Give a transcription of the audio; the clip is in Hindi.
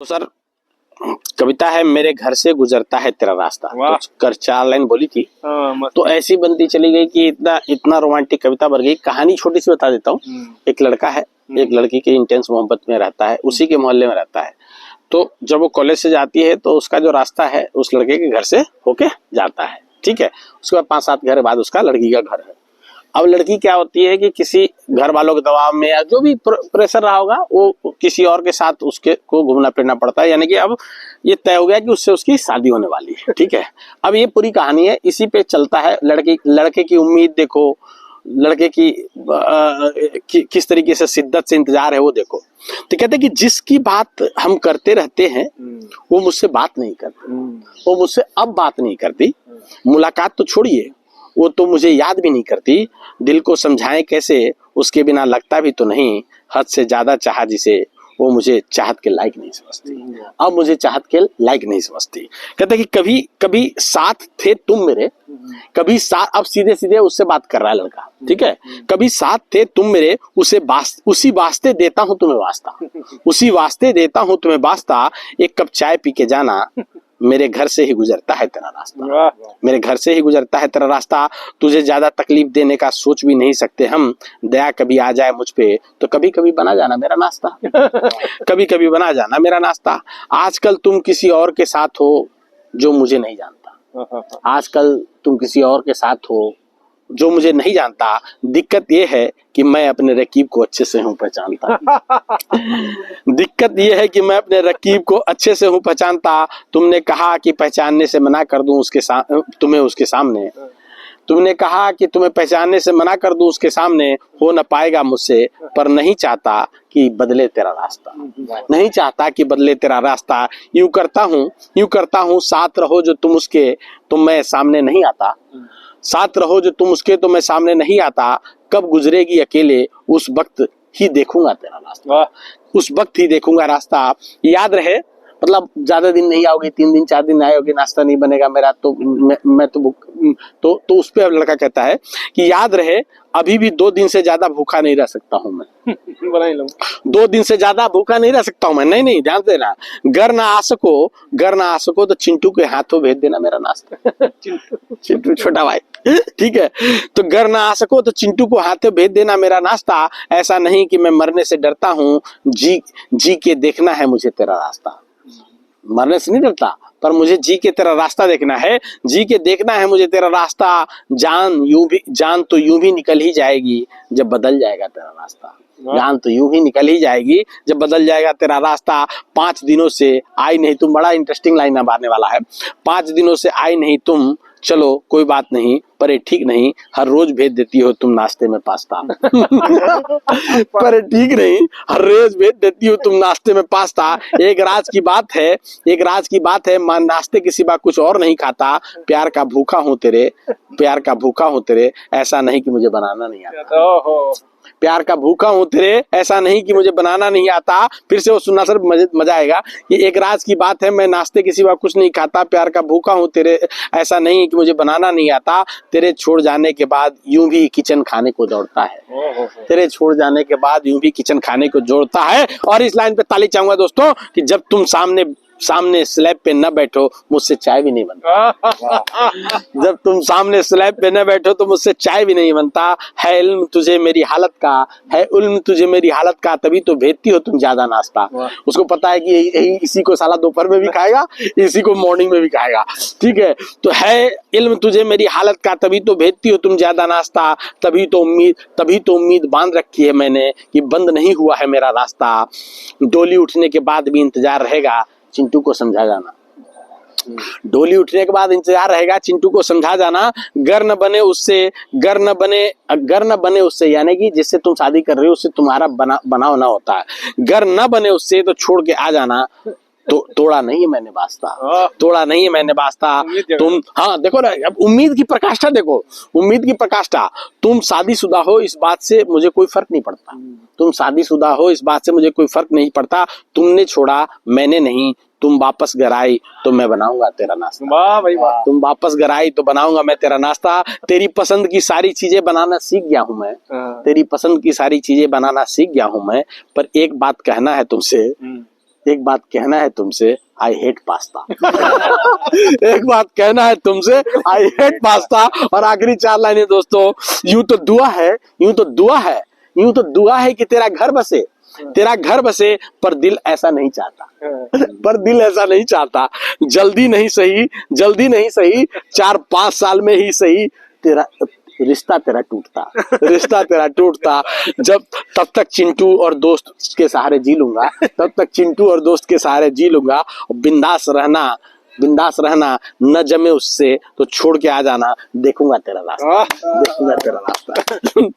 तो सर कविता है, मेरे घर से गुजरता है तेरा रास्ता। तो कर 4 लाइन बोली थी तो ऐसी बनती चली गई कि इतना इतना रोमांटिक कविता बन गई। कहानी छोटी सी बता देता हूँ। एक लड़का है, एक लड़की के इंटेंस मोहब्बत में रहता है, उसी के मोहल्ले में रहता है। तो जब वो कॉलेज से जाती है तो उसका जो रास्ता है उस लड़के के घर से होके जाता है, ठीक है। उसके बाद 5-7 घर बाद उसका लड़की का घर है। अब लड़की क्या होती है कि किसी घर वालों के दबाव में या जो भी प्रेशर रहा होगा वो किसी और के साथ उसके को घूमना फिरना पड़ता है। यानी कि अब ये तय हो गया कि उससे उसकी शादी होने वाली है, ठीक है। अब ये पूरी कहानी है, इसी पे चलता है। लड़के की उम्मीद देखो, लड़के की किस तरीके से शिद्दत से इंतजार है वो देखो। तो कहते हैं कि जिसकी बात हम करते रहते हैं वो मुझसे बात नहीं करती, वो मुझसे अब बात नहीं करती। मुलाकात तो छोड़िए, वो तो मुझे याद भी नहीं करती। दिल को समझाएं कैसे, उसके बिना लगता भी तो नहीं। हद से ज्यादा चाहा जिसे, वो मुझे चाहत के लायक नहीं समझती। अब मुझे चाहत के लायक नहीं समझती। कहते कि कभी कभी साथ थे तुम मेरे, कभी साथ, अब सीधे सीधे उससे बात कर रहा है लड़का, ठीक है। कभी साथ थे तुम मेरे, उसी वास्ते देता हूँ तुम्हें वास्ता, उसी वास्ते देता हूँ तुम्हें वास्ता। एक कप चाय पी के जाना, मेरे घर से ही गुजरता है तेरा रास्ता, मेरे घर से ही गुजरता है तेरा रास्ता। तुझे ज्यादा तकलीफ देने का सोच भी नहीं सकते हम। दया कभी आ जाए मुझ पे तो कभी कभी बना जाना मेरा नाश्ता, कभी कभी बना जाना मेरा नाश्ता। आजकल तुम किसी और के साथ हो जो मुझे नहीं जानता, आजकल तुम किसी और के साथ हो जो मुझे नहीं जानता। दिक्कत ये है कि मैं अपने रकीब को अच्छे से हूँ पहचानता। दिक्कत ये है कि मैं अपने रकीब को अच्छे से हूँ पहचानता। तुमने कहा कि पहचानने से मना कर दूं उसके तुम्हें उसके सामने, तुमने कहा कि तुम्हें पहचानने से मना कर दूं उसके सामने। हो न पाएगा मुझसे, पर नहीं चाहता कि बदले तेरा रास्ता, नहीं चाहता कि बदले तेरा रास्ता। यूं करता हूँ साथ रहो जो तुम उसके, तो मैं सामने नहीं आता। साथ रहो जो तुम उसके, तो मैं सामने नहीं आता। कब गुजरेगी अकेले, उस वक्त ही देखूंगा तेरा रास्ता, उस वक्त ही देखूंगा रास्ता। याद रहे, मतलब ज्यादा दिन नहीं आओगे, 3 दिन 4 दिन आयोगे, नाश्ता नहीं बनेगा मेरा तो मैं तो उस पे लड़का कहता है कि याद रहे, अभी भी 2 दिन से ज्यादा भूखा नहीं रह सकता हूँ मैं। 2 दिन से ज्यादा भूखा नहीं रह सकता हूँ मैं। नहीं, ध्यान देना। घर ना आ सको तो चिंटू के हाथों भेज देना मेरा नाश्ता। चिंटू छोटा भाई, ठीक है। तो घर ना आ सको तो चिंटू को हाथों भेज देना मेरा नाश्ता। ऐसा नहीं कि मैं मरने से डरता हूँ, जी के देखना है मुझे तेरा रास्ता। मरने से नहीं डरता, पर मुझे जी के तेरा रास्ता देखना है, जी के देखना है मुझे तेरा रास्ता। जान तो यूं भी निकल ही जाएगी जब बदल जाएगा तेरा रास्ता। जान तो यूं ही निकल ही जाएगी जब बदल जाएगा तेरा रास्ता। 5 दिनों से आई नहीं तुम, बड़ा इंटरेस्टिंग लाइन मारने वाला है। 5 दिनों से आई नहीं तुम, चलो कोई बात नहीं, पर ये ठीक नहीं, हर रोज भेज देती हो तुम नाश्ते में पास्ता। पर ये ठीक नहीं, हर रोज भेज देती हो तुम नाश्ते में पास्ता। एक राज की बात है, मां नाश्ते के सिवा कुछ और नहीं खाता। प्यार का भूखा हूँ तेरे, ऐसा नहीं कि मुझे बनाना नहीं आता। प्यार का भूखा हूँ तेरे, ऐसा नहीं कि मुझे बनाना नहीं आता। फिर से वो सुनना सर, मजा आएगा। ये एक राज की बात है, मैं नाश्ते के सिवा कुछ नहीं खाता। प्यार का भूखा हूँ तेरे, ऐसा नहीं कि मुझे बनाना नहीं आता। तेरे छोड़ जाने के बाद यूं भी किचन खाने को दौड़ता है, तेरे छोड़ जाने के बाद यूं भी किचन खाने को जोड़ता है। और इस लाइन पे ताली चाहूंगा दोस्तों कि जब तुम सामने स्लैब पे न बैठो मुझसे चाय भी नहीं बनता। जब तुम सामने स्लैब पे न बैठो तो मुझसे चाय भी नहीं बनता। है इल्म तुझे मेरी हालत का, तभी तो भेजती हो तुम ज्यादा नाश्ता। उसको पता है कि इसी को साला दोपहर में भी खाएगा, इसी को मॉर्निंग में भी खाएगा, ठीक है। तो है इल्म तुझे मेरी हालत का, तभी तो भेजती हो तुम ज्यादा नाश्ता। तभी तो उम्मीद बांध रखी है मैंने कि बंद नहीं हुआ है मेरा रास्ता। डोली उठने के बाद भी इंतजार रहेगा, चिंटू को समझा जाना। डोली उठने के बाद इंतजार रहेगा, चिंटू को समझा जाना। घर न बने उससे, यानी कि जिससे तुम शादी कर रहे हो उससे तुम्हारा बनाव ना होता है। घर न बने उससे तो छोड़ के आ जाना। तो तोड़ा नहीं मैंने वास्ता। तुम, हाँ देखो ना, अब उम्मीद की प्रकाष्ठा देखो, तुम शादीशुदा हो इस बात से मुझे कोई फर्क नहीं पड़ता। तुमने छोड़ा मैंने नहीं, तुम वापस घर आई तो मैं बनाऊंगा तेरा नाश्ता। वाह भाई वाह। तुम वापस घर आई तो बनाऊंगा मैं तेरा नाश्ता। तेरी पसंद की सारी चीजें बनाना सीख गया हूं मैं, पर एक बात कहना है तुमसे, एक बात कहना है तुमसे, आई हेट पास्ता। एक बात कहना है तुमसे, आई हेट पास्ता। और आखिरी 4 लाइनें दोस्तों, यूं तो दुआ है, यूं तो दुआ है, यूं तो दुआ है कि तेरा घर बसे, तेरा घर बसे, पर दिल ऐसा नहीं चाहता। पर दिल ऐसा नहीं चाहता। जल्दी नहीं सही, जल्दी नहीं सही, 4-5 साल में ही सही, तेरा रिश्ता तेरा टूटता, रिश्ता तेरा टूटता। जब तब तक चिंटू और दोस्त के सहारे जी लूंगा, तब तक चिंटू और दोस्त के सहारे जी लूंगा। बिंदास रहना, बिंदास रहना, न जमे उससे तो छोड़ के आ जाना, देखूंगा तेरा रास्ता, देखूंगा तेरा रास्ता।